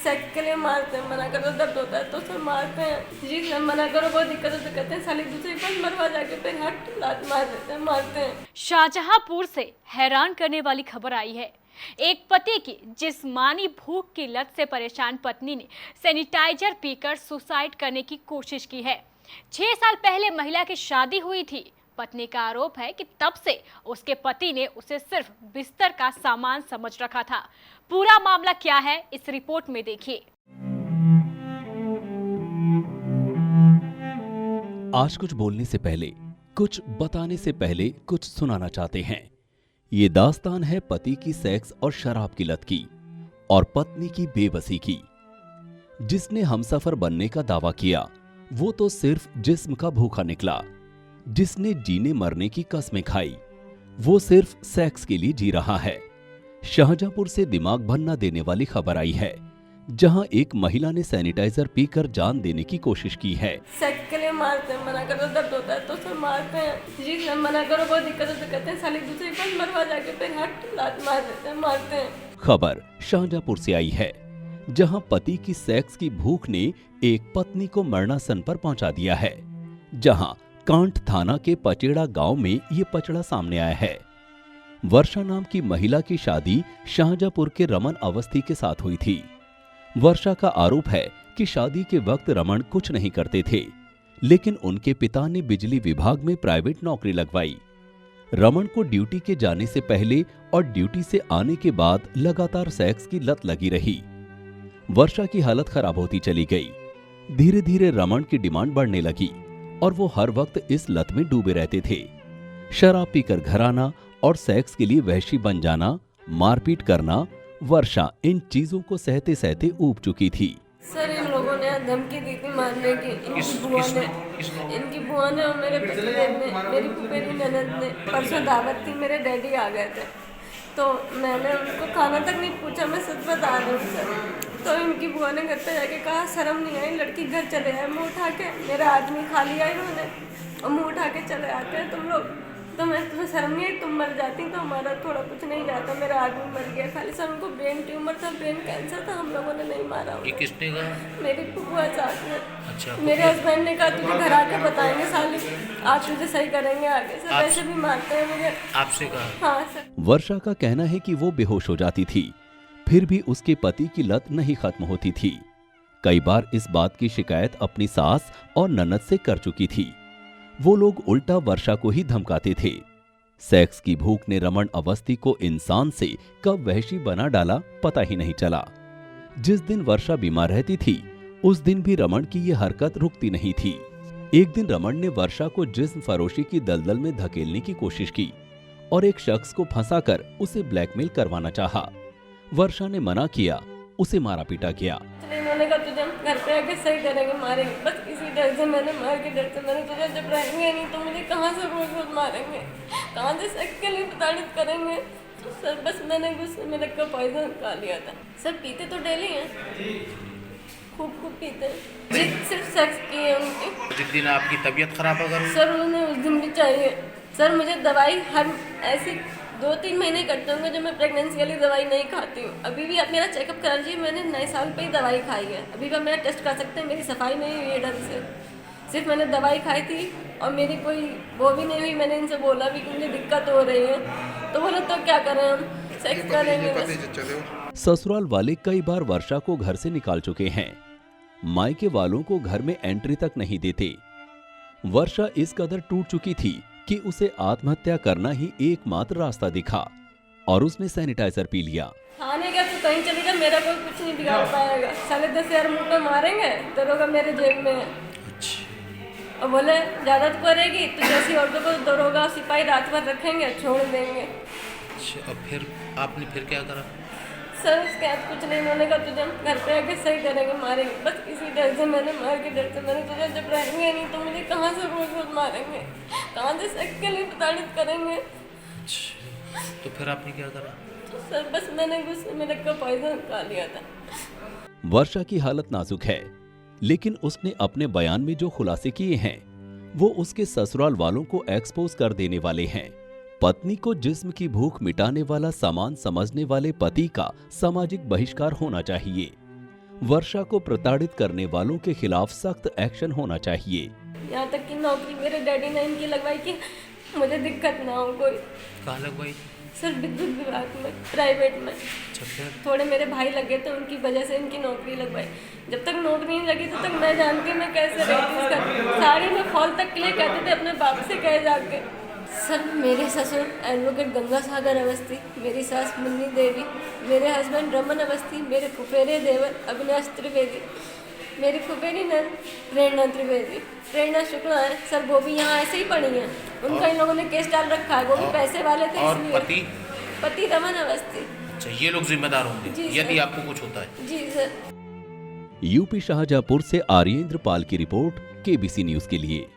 Sex के लिए मारते हैं, मना करो दर्द होता है तो फिर मारते हैं जी। सर मना करो बहुत दिक्कत हो तो कहते हैं साली दूसरी पर मरवा, जाके फिर हट लात मार देते हैं, मारते हैं। शाहजहांपुर से हैरान करने वाली खबर आई है। एक पति की जिस्मानी भूख की लत से परेशान पत्नी ने सैनिटाइजर पीकर सुसाइड करने की कोशिश की है। 6 साल पहले महिला की शादी हुई थी। पत्नी का आरोप है कि तब से उसके पति ने उसे सिर्फ बिस्तर का सामान समझ रखा था। पूरा मामला क्या है इस रिपोर्ट में देखिए। आज कुछ बोलने से पहले, कुछ बताने से पहले कुछ सुनाना चाहते हैं। ये दास्तान है पति की सेक्स और शराब की लत की और पत्नी की बेबसी की। जिसने हमसफर बनने का दावा किया वो तो सिर्फ जिस्म का भूखा निकला। जिसने जीने मरने की कस्में खाई वो सिर्फ सेक्स के लिए जी रहा है। शाहजहांपुर से दिमाग भरना देने वाली खबर आई है, जहां एक महिला ने सैनिटाइजर पीकर जान देने की कोशिश की है। सेक्स के लिए मारते हैं, मना करो दर्द होता है तो फिर मारते हैं जी। सर मना करो बहुत दिक्कत हो तो कहते हैं साली दूसरी पर मरवा, जाके फिर हट लात मार देते हैं, मारते हैं। खबर शाहजहांपुर से आई है, जहां पति की सेक्स की भूख ने एक पत्नी को मरणासन पर पहुंचा दिया है। जहां कांट थाना के पचेड़ा गांव में ये पचड़ा सामने आया है। वर्षा नाम की महिला की शादी शाहजहांपुर के रमन अवस्थी के साथ हुई थी। वर्षा का आरोप है कि शादी के वक्त रमन कुछ नहीं करते थे, लेकिन उनके पिता ने बिजली विभाग में प्राइवेट नौकरी लगवाई। रमन को ड्यूटी के जाने से पहले और ड्यूटी से आने के बाद लगातार सेक्स की लत लगी रही। वर्षा की हालत खराब होती चली गई। धीरे धीरे रमन की डिमांड बढ़ने लगी और वो हर वक्त इस लत में डूबे रहते थे। शराब पीकर घर आना और सेक्स के लिए वहशी बन जाना, मारपीट करना। वर्षा इन चीजों को सहते सहते ऊब चुकी थी। सर इन लोगों ने धमकी दी थी मारने की। इनकी बुआ ने और मेरे पतिदेव ने, मेरी फुफेरी ननद ने। परसों दावत थी, मेरे डैडी आ गए थे तो मैंने उनको खाना तक नहीं पूछा, मैं सच बता रही हूँ सर। तो इनकी बुआ ने घर पे जाके कहा शर्म नहीं आई, लड़की घर चले आए मुँह उठा के। मेरा आदमी खा लिया इन्होंने और मुँह उठा के चले आते हैं तुम लोग, तो मैं तुम्हें शर्म नहीं आई, तुम मर जाती तो हमारा थोड़ा कुछ नहीं जाता। मेरा आदमी मर गया, खाली सर उनको ब्रेन ट्यूमर था, ब्रेन कैंसर था, हम लोगों ने नहीं मारा। ये किसने कहा? मेरी बुआ साथ में। अच्छा। मेरे हस्बैंड ने कहा तुझे घर आके बताएंगे साली, आज तुझे सही करेंगे आगे। सर वैसे भी मारते हैं मुझे। आपसे कहा? हाँ सर। वर्षा का कहना है कि वो बेहोश हो जाती थी, फिर भी उसके पति की लत नहीं खत्म होती थी। कई बार इस बात की शिकायत अपनी सास और ननद से कर चुकी थी। वो लोग उल्टा वर्षा को ही धमकाते थे। सेक्स की भूख ने रमन अवस्थी को इंसान से कब वहशी बना डाला पता ही नहीं चला। जिस दिन वर्षा बीमार रहती थी उस दिन भी रमन की ये हरकत रुकती नहीं थी। एक दिन रमन ने वर्षा को जिस्म फरोशी की दलदल में धकेलने की कोशिश की और एक शख्स को फंसाकर उसे ब्लैकमेल करवाना चाहा। वर्षा ने मना किया, उसे मारा पीटा किया। इन्होंने कहा तुझे हम घर पे आके सही करेंगे, मारेंगे। बस इसी डर से मैंने मार के डर से मैंने तुझे जब रहेंगे नहीं तो मुझे कहाँ से रोज रोज मारेंगे, कहाँ से सेक्स के लिए प्रताड़ित करेंगे। तो सर बस मैंने गुस्से में रख कर पॉइजन खा लिया था। सर पीते तो डेली हैं, खूब पीते हैं। जिद सिर्फ सेक्स की है उनकी। जिस दिन आपकी तबीयत खराब अगर सर उन्हें उस दिन भी चाहिए। सर मुझे दवाई हर ऐसी 2-3 महीने करते होंगे जो मैं प्रेगनेंसी वाली दवाई नहीं खाती हूँ। अभी भी आप मेरा चेकअप करा लीजिए, मैंने नए साल पे ही दवाई खाई है। अभी भी आप मेरा टेस्ट कर सकते हैं, मेरी सफाई नहीं हुई है ढंग से। सिर्फ मैंने दवाई खाई थी और मेरी कोई वो भी नहीं हुई। मैंने इनसे बोला भी कि मुझे दिक्कत हो रही है, तो बोले तो क्या करें हम, सेक्स करेंगे। ससुराल वाले कई बार वर्षा को घर से निकाल चुके हैं। मायके वालों को घर में एंट्री तक नहीं देते। वर्षा इस कदर टूट चुकी थी कि उसे आत्महत्या करना ही एकमात्र रास्ता दिखा और उसने सैनिटाइजर पी लिया। खाने का तो कहीं चलेगा, मेरा कोई कुछ नहीं बिगाड़ पाएगा। 10,500 मुंह पे मारेंगे, दरोगा मेरे जेब में है। और बोले ज्यादा तो करेगी तो जैसी औरतों को दरोगा सिपाही रात भर रखेंगे, छोड़ देंगे। अच्छा, अब फिर आपने फिर क्या करा? सर उसके बाद कुछ नहीं, उन्होंने कहा तुझे हम घर पे आके सही करेंगे, मारेंगे। बस इसी डर से मैंने मार के डर से मैंने तुझे जब रहेंगे नहीं तो मुझे कहाँ से रोज रोज मारेंगे, कहाँ से सेक्स के लिए प्रताड़ित करेंगे। तो फिर आपने क्या करा? तो सर बस मैंने गुस्से में रख कर पॉइजन खा लिया था। वर्षा की हालत नाजुक है, लेकिन उसने अपने बयान में जो खुलासे किए हैं वो उसके ससुराल वालों को एक्सपोज कर देने वाले हैं। पत्नी को जिस्म की भूख मिटाने वाला सामान समझने वाले पति का सामाजिक बहिष्कार होना चाहिए। वर्षा को प्रताड़ित करने वालों के खिलाफ सख्त एक्शन होना चाहिए। यहाँ तक कि नौकरी मेरे डैडी ने इनकी लगवाई कि मुझे दिक्कत ना हो कोई। कहाँ लगवाई? सर विद्युत विभाग में, प्राइवेट में। अच्छा फिर? थोड़े मेरे भाई लगे तो उनकी वजह से इनकी नौकरी लगवाई। जब तक नौकरी नहीं लगी तब तक मैं जानती मैं कैसे रहती इसका। साड़ी में फॉल तक के लिए कहते थे अपने बाप से कहे जाके। सर मेरे ससुर एडवोकेट गंगा सागर अवस्थी, मेरी सास मुन्नी देवी, मेरे हस्बैंड रमन अवस्थी, मेरे फुफेरे देवर अविनाश त्रिवेदी, मेरी फुफेरी नंद प्रेरणा त्रिवेदी, प्रेरणा शुक्ला है। सर वो भी यहाँ ऐसे ही पड़ी हैं। उनका इन लोगों ने केस डाल रखा है, वो भी पैसे वाले थे और इसलिए। पति रमन अवस्थी। अच्छा, ये लोग जिम्मेदार होंगे जी यदि सर। आपको कुछ होता है? जी सर। यूपी शाहजहांपुर से आर्येंद्र पाल की रिपोर्ट, केबीसी न्यूज के लिए।